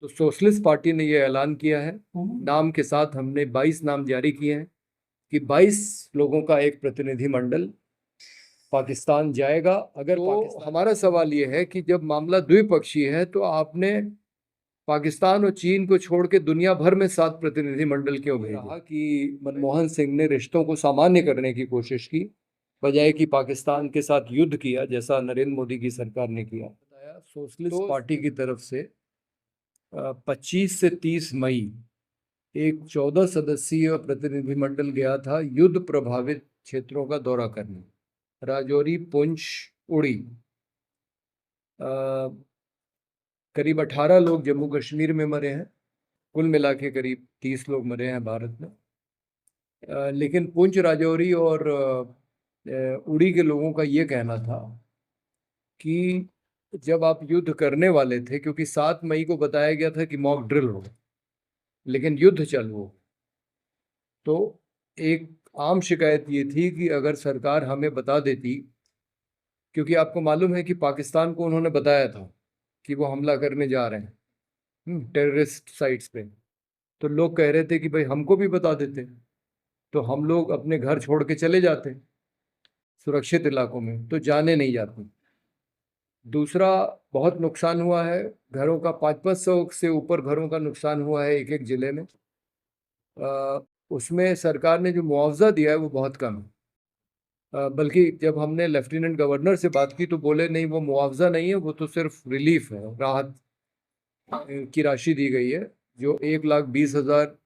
तो socialist party ने यह ऐलान किया है, नाम के साथ हमने 22 नाम जारी किए हैं कि 22 लोगों का एक प्रतिनिधिमंडल पाकिस्तान जाएगा। अगर हमारा सवाल यह है कि जब मामला द्विपक्षीय है तो आपने पाकिस्तान और चीन को छोड़ के दुनिया भर में 7 प्रतिनिधिमंडल क्यों भेजा? कि मनमोहन सिंह ने रिश्तों को सामान्य करने की कोशिश की, बजाय कि पाकिस्तान के साथ युद्ध किया जैसा नरेंद्र मोदी की सरकार ने किया। सोशलिस्ट पार्टी की तरफ से 25 से 30 मई एक 14 सदस्यीय प्रतिनिधिमंडल गया था युद्ध प्रभावित क्षेत्रों का दौरा करने, राजौरी, पुंछ, उड़ी। करीब 18 लोग जम्मू कश्मीर में मरे हैं, कुल मिला के करीब 30 लोग मरे हैं भारत में। लेकिन पुंछ, राजौरी और उड़ी के लोगों का ये कहना था कि जब आप युद्ध करने वाले थे, क्योंकि 7 मई को बताया गया था कि मॉक ड्रिल हो, लेकिन युद्ध चल हो, तो एक आम शिकायत ये थी कि अगर सरकार हमें बता देती, क्योंकि आपको मालूम है कि पाकिस्तान को उन्होंने बताया था कि वो हमला करने जा रहे हैं टेररिस्ट साइट्स पे, तो लोग कह रहे थे कि भाई हमको भी बता देते तो हम लोग अपने घर छोड़ के चले जाते सुरक्षित इलाकों में, तो जाने नहीं जाते। दूसरा, बहुत नुकसान हुआ है घरों का, 500 से ऊपर घरों का नुकसान हुआ है एक एक जिले में। उसमें सरकार ने जो मुआवजा दिया है वो बहुत कम है। बल्कि जब हमने लेफ्टिनेंट गवर्नर से बात की तो बोले नहीं, वो मुआवजा नहीं है, वो तो सिर्फ रिलीफ है, राहत की राशि दी गई है, जो 1,20,000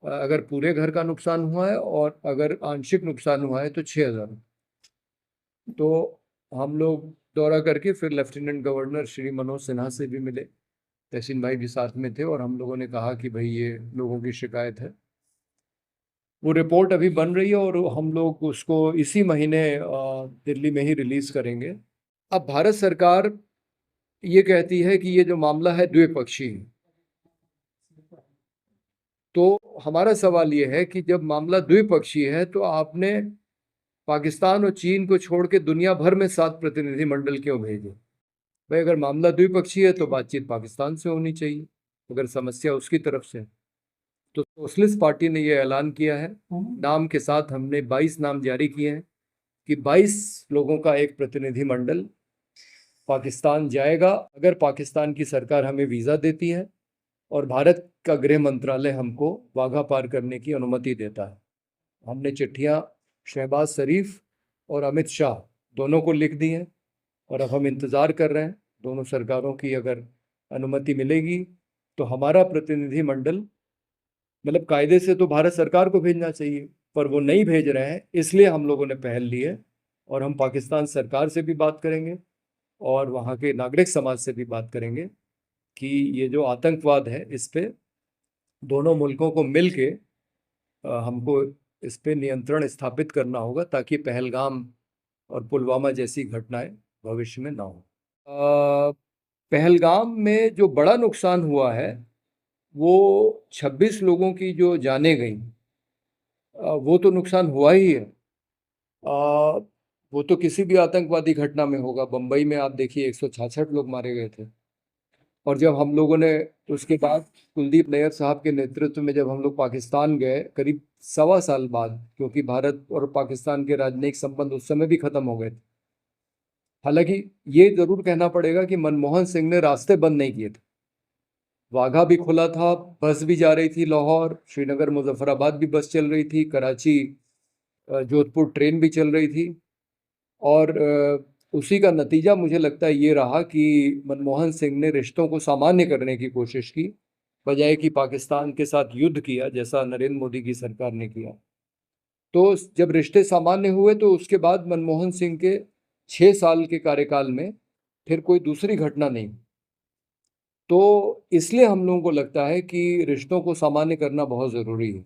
अगर पूरे घर का नुकसान हुआ है और अगर आंशिक नुकसान हुआ है तो 6,000। तो हम लोग दौरा करके फिर लेफ्टिनेंट गवर्नर श्री मनोज सिन्हा से भी मिले, तहसीन भाई भी साथ में थे, और हम लोगों ने कहा कि भाई ये लोगों की शिकायत है। वो रिपोर्ट अभी बन रही है और हम लोग उसको इसी महीने दिल्ली में ही रिलीज करेंगे। अब भारत सरकार ये कहती है कि ये जो मामला है द्विपक्षीय है, तो हमारा सवाल ये है कि जब मामला द्विपक्षीय है तो आपने पाकिस्तान और चीन को छोड़ के दुनिया भर में 7 प्रतिनिधिमंडल क्यों भेजे? भाई अगर मामला द्विपक्षीय है तो बातचीत पाकिस्तान से होनी चाहिए, अगर समस्या उसकी तरफ से है। तो सोशलिस्ट पार्टी ने यह ऐलान किया है, नाम के साथ हमने 22 नाम जारी किए हैं कि 22 लोगों का एक प्रतिनिधिमंडल पाकिस्तान जाएगा। अगर पाकिस्तान की सरकार हमें वीज़ा देती है और भारत का गृह मंत्रालय हमको वाघा पार करने की अनुमति देता है। हमने चिट्ठियां शहबाज शरीफ और अमित शाह दोनों को लिख दी हैं और अब हम इंतज़ार कर रहे हैं दोनों सरकारों की, अगर अनुमति मिलेगी तो हमारा प्रतिनिधिमंडल, मतलब कायदे से तो भारत सरकार को भेजना चाहिए, पर वो नहीं भेज रहे हैं, इसलिए हम लोगों ने पहल ली है और हम पाकिस्तान सरकार से भी बात करेंगे और वहाँ के नागरिक समाज से भी बात करेंगे कि ये जो आतंकवाद है इस पे दोनों मुल्कों को मिल के हमको इस पे नियंत्रण स्थापित करना होगा, ताकि पहलगाम और पुलवामा जैसी घटनाएं भविष्य में ना हो। पहलगाम में जो बड़ा नुकसान हुआ है वो 26 लोगों की जो जानें गई, वो तो नुकसान हुआ ही है। वो तो किसी भी आतंकवादी घटना में होगा। बम्बई में आप देखिए 166 लोग मारे गए थे। और जब हम लोगों ने उसके बाद कुलदीप नैयर साहब के नेतृत्व में जब हम लोग पाकिस्तान गए करीब 1.25 साल बाद, क्योंकि भारत और पाकिस्तान के राजनयिक संबंध उस समय भी खत्म हो गए थे। हालांकि ये जरूर कहना पड़ेगा कि मनमोहन सिंह ने रास्ते बंद नहीं किए थे, वाघा भी खुला था, बस भी जा रही थी, लाहौर, श्रीनगर, मुजफ्फराबाद भी बस चल रही थी, कराची, जोधपुर ट्रेन भी चल रही थी। और उसी का नतीजा मुझे लगता है ये रहा कि मनमोहन सिंह ने रिश्तों को सामान्य करने की कोशिश की, बजाय कि पाकिस्तान के साथ युद्ध किया जैसा नरेंद्र मोदी की सरकार ने किया। तो जब रिश्ते सामान्य हुए तो उसके बाद मनमोहन सिंह के 6 साल के कार्यकाल में फिर कोई दूसरी घटना नहीं। तो इसलिए हम लोगों को लगता है कि रिश्तों को सामान्य करना बहुत ज़रूरी है।